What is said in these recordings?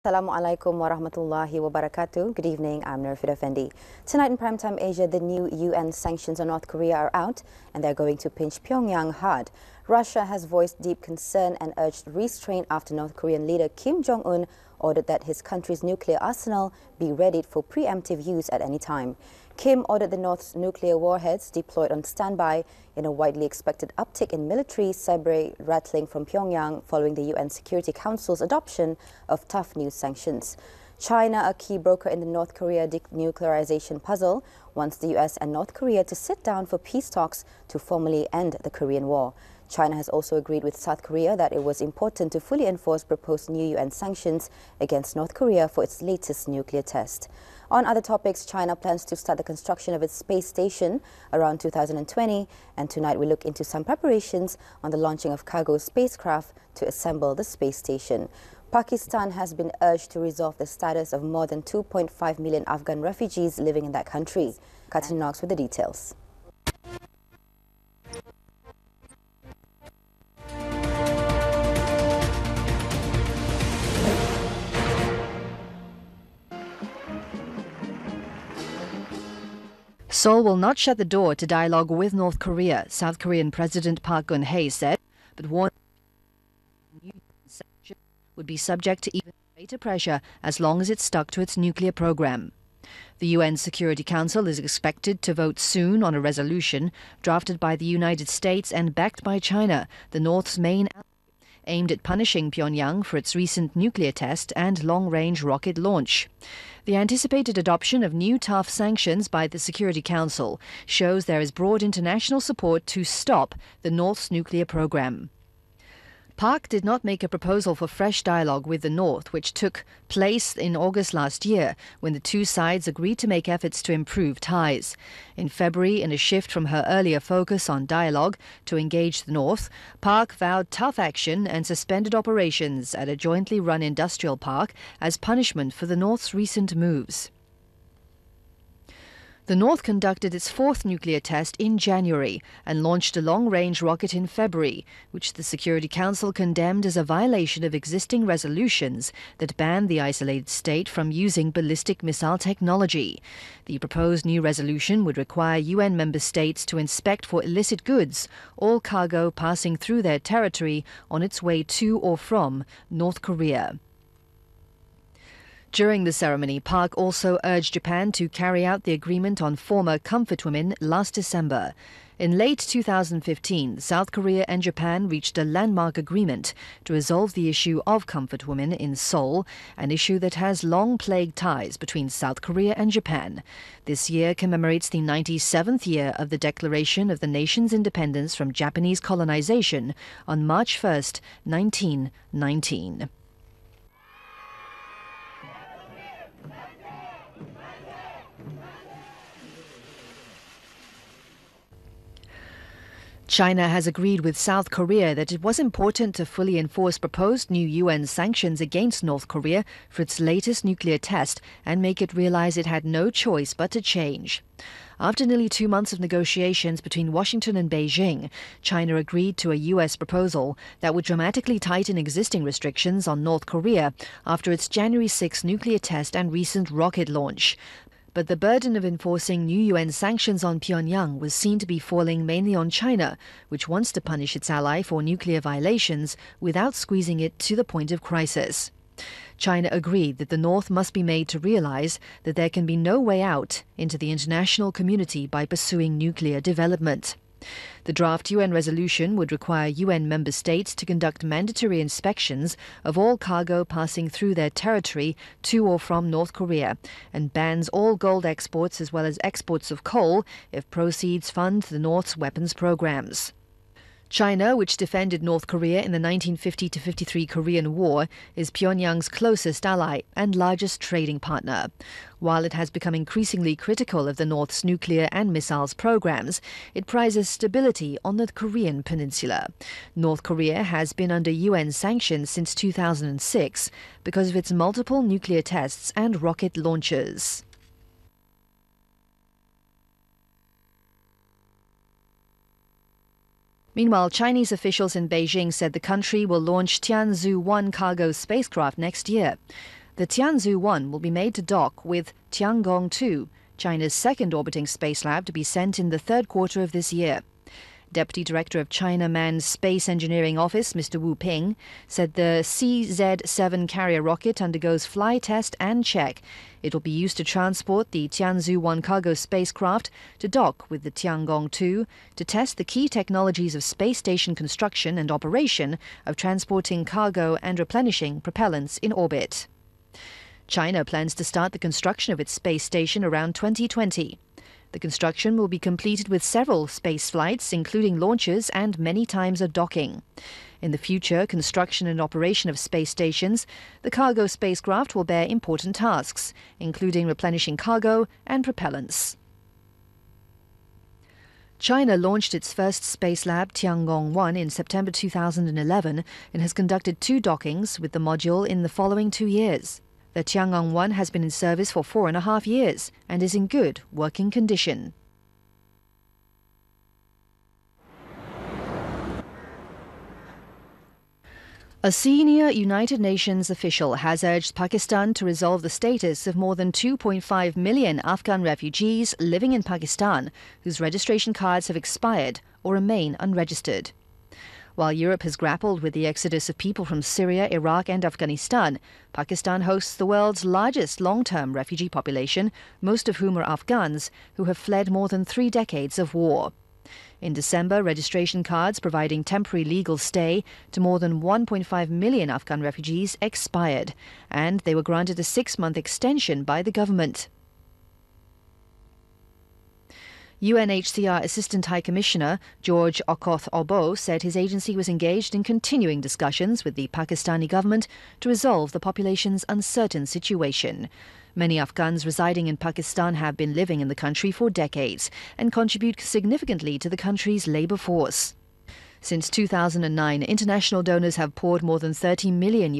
Assalamualaikum warahmatullahi wabarakatuh. Good evening, I'm Nurfid Effendi. Tonight in Primetime Asia, the new UN sanctions on North Korea are out and they're going to pinch Pyongyang hard. Russia has voiced deep concern and urged restraint after North Korean leader Kim Jong-un ordered that his country's nuclear arsenal be readied for preemptive use at any time. Kim ordered the North's nuclear warheads deployed on standby in a widely expected uptick in military sabre rattling from Pyongyang following the UN Security Council's adoption of tough new sanctions. China, a key broker in the North Korea denuclearization puzzle, wants the US and North Korea to sit down for peace talks to formally end the Korean War. China has also agreed with South Korea that it was important to fully enforce proposed new UN sanctions against North Korea for its latest nuclear test. On other topics, China plans to start the construction of its space station around 2020, and tonight we look into some preparations on the launching of cargo spacecraft to assemble the space station. Pakistan has been urged to resolve the status of more than 2.5 million Afghan refugees living in that country. Katin Knox with the details. Seoul will not shut the door to dialogue with North Korea, South Korean President Park GeunHye said, but warned sanctions would be subject to even greater pressure as long as it stuck to its nuclear program. The UN Security Council is expected to vote soon on a resolution drafted by the United States and backed by China, the North's main ally, aimed at punishing Pyongyang for its recent nuclear test and long-range rocket launch. The anticipated adoption of new tough sanctions by the Security Council shows there is broad international support to stop the North's nuclear program. Park did not make a proposal for fresh dialogue with the North, which took place in August last year, when the two sides agreed to make efforts to improve ties. In February, in a shift from her earlier focus on dialogue to engage the North, Park vowed tough action and suspended operations at a jointly run industrial park as punishment for the North's recent moves. The North conducted its fourth nuclear test in January and launched a long-range rocket in February, which the Security Council condemned as a violation of existing resolutions that ban the isolated state from using ballistic missile technology. The proposed new resolution would require UN member states to inspect for illicit goods all cargo passing through their territory on its way to or from North Korea. During the ceremony, Park also urged Japan to carry out the agreement on former comfort women last December. In late 2015, South Korea and Japan reached a landmark agreement to resolve the issue of comfort women in Seoul, an issue that has long plagued ties between South Korea and Japan. This year commemorates the 97th year of the declaration of the nation's independence from Japanese colonization on March 1, 1919. China has agreed with South Korea that it was important to fully enforce proposed new UN sanctions against North Korea for its latest nuclear test and make it realize it had no choice but to change. After nearly 2 months of negotiations between Washington and Beijing, China agreed to a US proposal that would dramatically tighten existing restrictions on North Korea after its January 6 nuclear test and recent rocket launch. But the burden of enforcing new UN sanctions on Pyongyang was seen to be falling mainly on China, which wants to punish its ally for nuclear violations without squeezing it to the point of crisis. China agreed that the North must be made to realize that there can be no way out into the international community by pursuing nuclear development. The draft UN resolution would require UN member states to conduct mandatory inspections of all cargo passing through their territory to or from North Korea and bans all gold exports as well as exports of coal if proceeds fund the North's weapons programs. China, which defended North Korea in the 1950-53 Korean War, is Pyongyang's closest ally and largest trading partner. While it has become increasingly critical of the North's nuclear and missiles programs, it prizes stability on the Korean peninsula. North Korea has been under UN sanctions since 2006 because of its multiple nuclear tests and rocket launches. Meanwhile, Chinese officials in Beijing said the country will launch Tianzhu-1 cargo spacecraft next year. The Tianzhu-1 will be made to dock with Tiangong-2, China's second orbiting space lab, to be sent in the third quarter of this year. Deputy Director of China Manned Space Engineering Office, Mr. Wu Ping, said the CZ-7 carrier rocket undergoes fly test and check. It will be used to transport the Tianzhu-1 cargo spacecraft to dock with the Tiangong-2 to test the key technologies of space station construction and operation of transporting cargo and replenishing propellants in orbit. China plans to start the construction of its space station around 2020. The construction will be completed with several space flights, including launches and many times of docking. In the future, construction and operation of space stations, the cargo spacecraft will bear important tasks, including replenishing cargo and propellants. China launched its first space lab, Tiangong-1, in September 2011 and has conducted 2 dockings with the module in the following 2 years. The Tiangong-1 has been in service for 4.5 years and is in good working condition. A senior United Nations official has urged Pakistan to resolve the status of more than 2.5 million Afghan refugees living in Pakistan whose registration cards have expired or remain unregistered. While Europe has grappled with the exodus of people from Syria, Iraq and Afghanistan, Pakistan hosts the world's largest long-term refugee population, most of whom are Afghans who have fled more than 3 decades of war. In December, registration cards providing temporary legal stay to more than 1.5 million Afghan refugees expired, and they were granted a 6-month extension by the government. UNHCR Assistant High Commissioner George Okoth-Obo said his agency was engaged in continuing discussions with the Pakistani government to resolve the population's uncertain situation. Many Afghans residing in Pakistan have been living in the country for decades and contribute significantly to the country's labour force. Since 2009, international donors have poured more than $30 million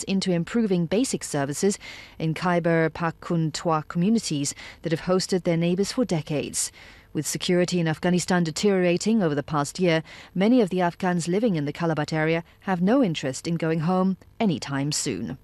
into improving basic services in Khyber Pakhtunkhwa communities that have hosted their neighbours for decades. With security in Afghanistan deteriorating over the past year, many of the Afghans living in the Kalabat area have no interest in going home anytime soon.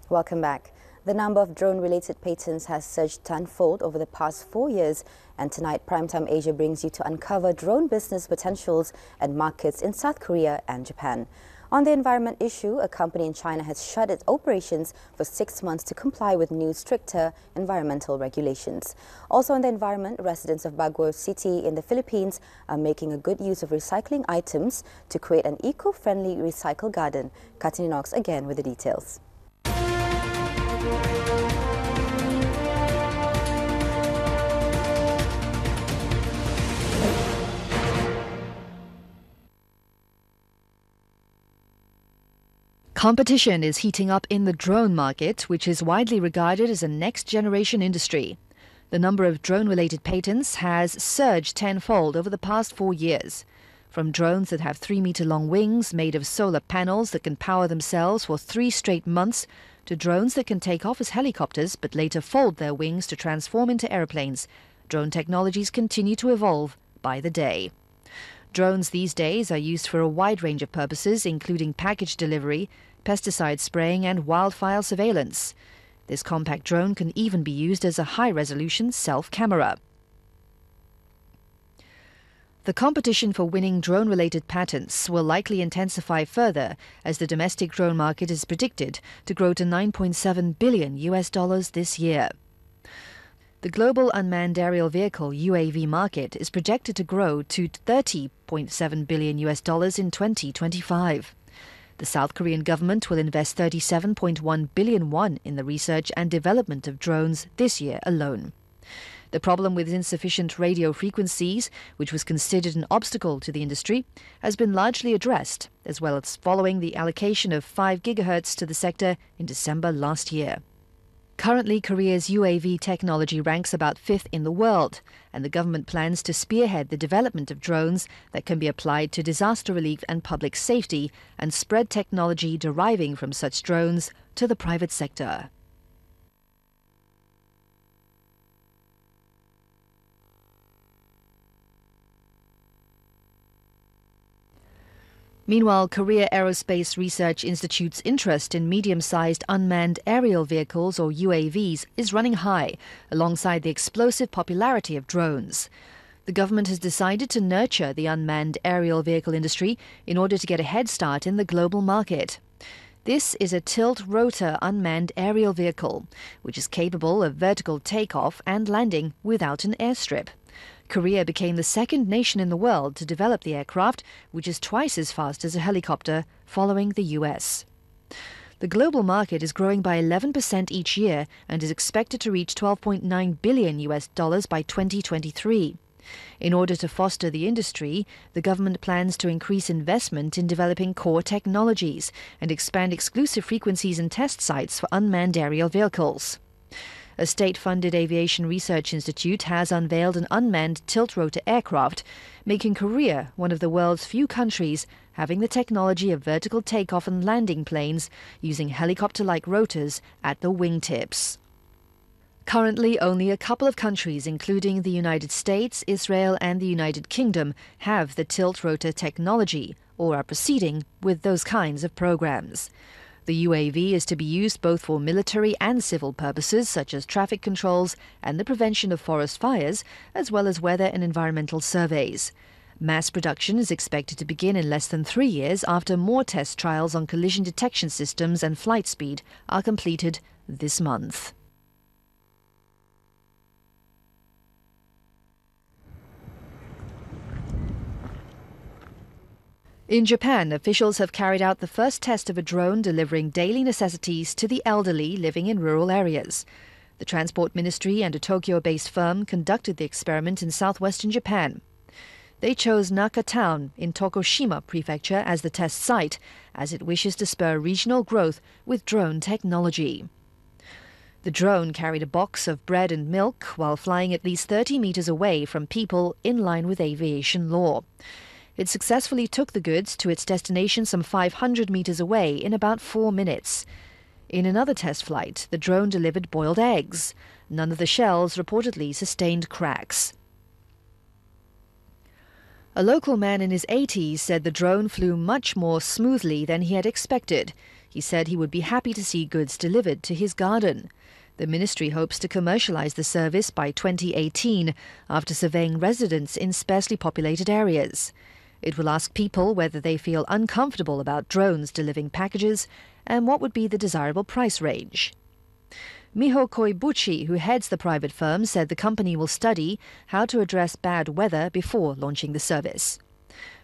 Welcome back. The number of drone-related patents has surged tenfold over the past 4 years, and tonight Primetime Asia brings you to uncover drone business potentials and markets in South Korea and Japan. On the environment issue, a company in China has shut its operations for 6 months to comply with new, stricter environmental regulations. Also on the environment, residents of Baguio City in the Philippines are making a good use of recycling items to create an eco-friendly recycle garden. Katini Knox again with the details. Competition is heating up in the drone market, which is widely regarded as a next-generation industry. The number of drone-related patents has surged tenfold over the past 4 years. From drones that have 3-meter-long wings made of solar panels that can power themselves for 3 straight months, to drones that can take off as helicopters but later fold their wings to transform into aeroplanes, drone technologies continue to evolve by the day. Drones these days are used for a wide range of purposes, including package delivery, pesticide spraying and wildfire surveillance. This compact drone can even be used as a high-resolution self-camera. The competition for winning drone-related patents will likely intensify further as the domestic drone market is predicted to grow to $9.7 billion this year. The global unmanned aerial vehicle UAV market is projected to grow to $30.7 billion in 2025. The South Korean government will invest 37.1 billion won in the research and development of drones this year alone. The problem with insufficient radio frequencies, which was considered an obstacle to the industry, has been largely addressed, as well as following the allocation of 5 gigahertz to the sector in December last year. Currently, Korea's UAV technology ranks about 5th in the world, and the government plans to spearhead the development of drones that can be applied to disaster relief and public safety and spread technology deriving from such drones to the private sector. Meanwhile, Korea Aerospace Research Institute's interest in medium-sized unmanned aerial vehicles, or UAVs, is running high, alongside the explosive popularity of drones. The government has decided to nurture the unmanned aerial vehicle industry in order to get a head start in the global market. This is a tilt-rotor unmanned aerial vehicle, which is capable of vertical takeoff and landing without an airstrip. Korea became the second nation in the world to develop the aircraft, which is twice as fast as a helicopter, following the US. The global market is growing by 11% each year and is expected to reach $12.9 billion by 2023. In order to foster the industry, the government plans to increase investment in developing core technologies and expand exclusive frequencies and test sites for unmanned aerial vehicles. A state-funded aviation research institute has unveiled an unmanned tilt-rotor aircraft, making Korea one of the world's few countries having the technology of vertical takeoff and landing planes using helicopter-like rotors at the wingtips. Currently, only a couple of countries, including the United States, Israel and the United Kingdom, have the tilt-rotor technology or are proceeding with those kinds of programs. The UAV is to be used both for military and civil purposes, such as traffic controls and the prevention of forest fires, as well as weather and environmental surveys. Mass production is expected to begin in less than 3 years after more test trials on collision detection systems and flight speed are completed this month. In Japan, officials have carried out the first test of a drone delivering daily necessities to the elderly living in rural areas. The Transport Ministry and a Tokyo-based firm conducted the experiment in southwestern Japan. They chose Naka Town in Tokushima Prefecture as the test site, as it wishes to spur regional growth with drone technology. The drone carried a box of bread and milk while flying at least 30 meters away from people, in line with aviation law. It successfully took the goods to its destination some 500 meters away in about 4 minutes. In another test flight, the drone delivered boiled eggs. None of the shells reportedly sustained cracks. A local man in his 80s said the drone flew much more smoothly than he had expected. He said he would be happy to see goods delivered to his garden. The ministry hopes to commercialize the service by 2018 after surveying residents in sparsely populated areas. It will ask people whether they feel uncomfortable about drones delivering packages and what would be the desirable price range. Miho Koibuchi, who heads the private firm, said the company will study how to address bad weather before launching the service.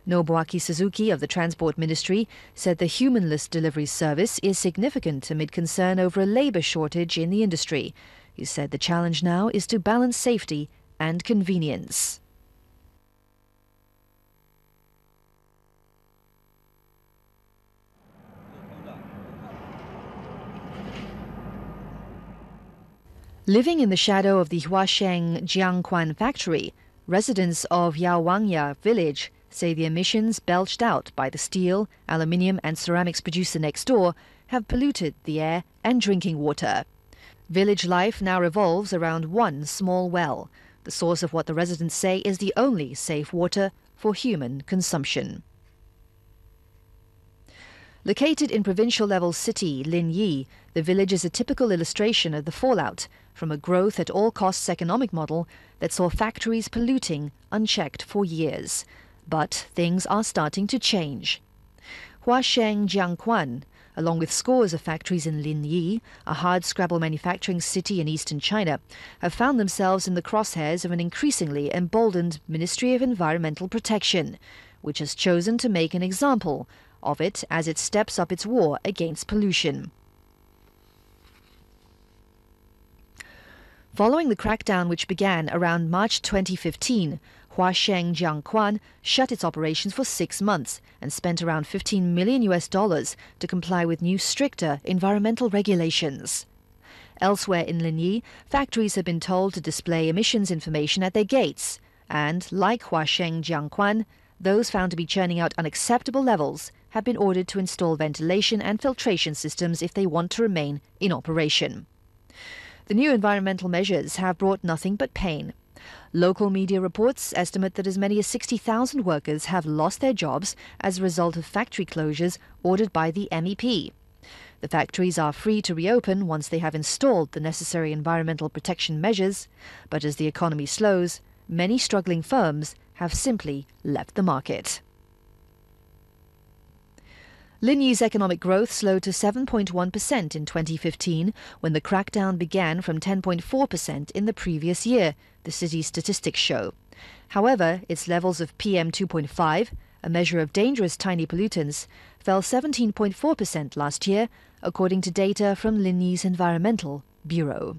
Nobuaki Suzuki of the Transport Ministry said the humanless delivery service is significant amid concern over a labour shortage in the industry. He said the challenge now is to balance safety and convenience. Living in the shadow of the Huasheng Jiangquan factory, residents of Yaowangya village say the emissions belched out by the steel, aluminium and ceramics producer next door have polluted the air and drinking water. Village life now revolves around one small well, the source of what the residents say is the only safe water for human consumption. Located in provincial-level city Linyi, the village is a typical illustration of the fallout from a growth-at-all-costs economic model that saw factories polluting unchecked for years. But things are starting to change. Huasheng Jiangquan, along with scores of factories in Linyi, a hard-scrabble manufacturing city in eastern China, have found themselves in the crosshairs of an increasingly emboldened Ministry of Environmental Protection, which has chosen to make an example of it as it steps up its war against pollution. Following the crackdown which began around March 2015, Huasheng Jiangquan shut its operations for 6 months and spent around $15 million to comply with new stricter environmental regulations. Elsewhere in Linyi, factories have been told to display emissions information at their gates, and like Huasheng Jiangquan, those found to be churning out unacceptable levels have been ordered to install ventilation and filtration systems if they want to remain in operation. The new environmental measures have brought nothing but pain. Local media reports estimate that as many as 60,000 workers have lost their jobs as a result of factory closures ordered by the MEP. The factories are free to reopen once they have installed the necessary environmental protection measures, but as the economy slows, many struggling firms have simply left the market. Linyi's economic growth slowed to 7.1% in 2015 when the crackdown began from 10.4% in the previous year, the city's statistics show. However, its levels of PM 2.5, a measure of dangerous tiny pollutants, fell 17.4% last year, according to data from Linyi's Environmental Bureau.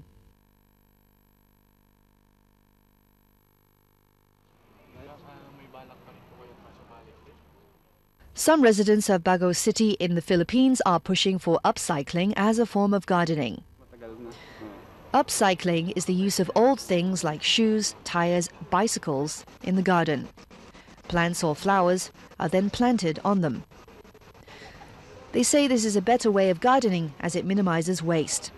Some residents of Bago City in the Philippines are pushing for upcycling as a form of gardening. Upcycling is the use of old things like shoes, tires, bicycles in the garden. Plants or flowers are then planted on them. They say this is a better way of gardening as it minimizes waste.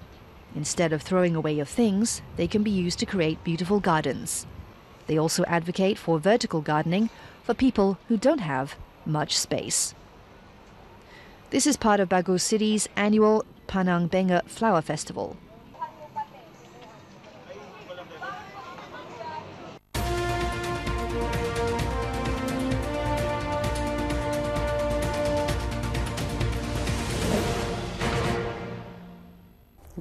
Instead of throwing away your things, they can be used to create beautiful gardens. They also advocate for vertical gardening for people who don't have much space. This is part of Bago City's annual Panang Benga Flower Festival.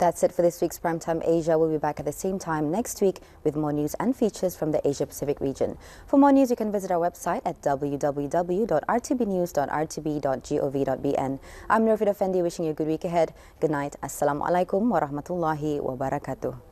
That's it for this week's Primetime Asia. We'll be back at the same time next week with more news and features from the Asia-Pacific region. For more news, you can visit our website at www.rtbnews.rtb.gov.bn. I'm Nur Fendi wishing you a good week ahead. Good night. Assalamualaikum warahmatullahi wabarakatuh.